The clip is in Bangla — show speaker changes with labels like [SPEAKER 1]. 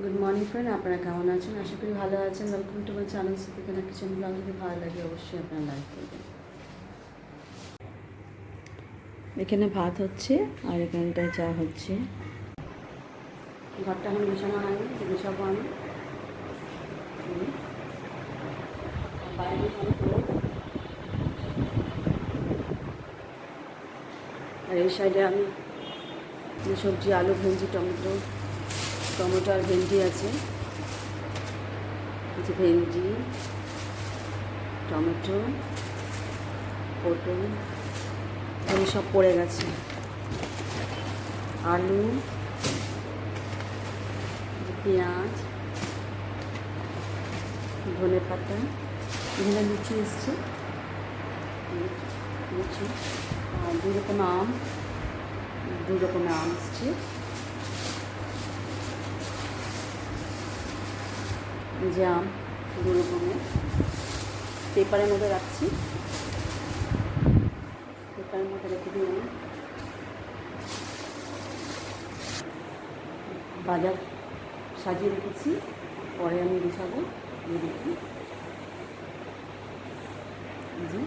[SPEAKER 1] গুড মর্নিং ফ্রেন্ড, আপনারা কেমন আছেন? আশা করি ভালো আছেন। Welcome to my channel Siddikana kitchen blog. যদি ভালো লাগে অবশ্যই আপনারা লাইক করবেন। এখানে ভাত হচ্ছে আর এখানটায় চা হচ্ছে। ঘরটা এখন বিছানো হয়নি, গুছাবো আমি। বাইরে অনেক রোদ। আর এই সাইডে আমি সবজি, আলু, ভেন্ডি, টমেটো আর ভেন্ডি আছে। যে ভেন্ডি, টমেটো, পটল এগুলো সব পড়ে গেছে। আলু, পেঁয়াজ, ধনে পাতা, এখানে লুচি এসছে, লুচি আর দুই রকমের আম এসছে। যে আম দু রকমের পেপারের মধ্যে রাখছি, পেপারের মধ্যে রেখে দিয়ে আমি বাজার সাজিয়ে রেখেছি, পরে আমি গুছাবো। দেখি যে